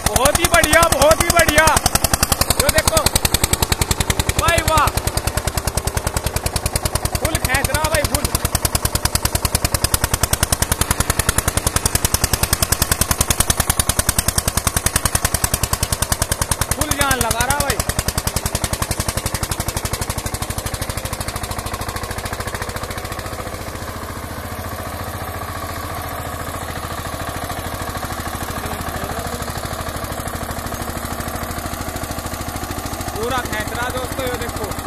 बहुत ही बढ़िया, बहुत ही बढ़िया। जो देखो भाई, वाह, फुल खींच रहा भाई, फुल। फुल जान लगा रहा भाई। पूरा खींच रहा दोस्तों, ये देखो।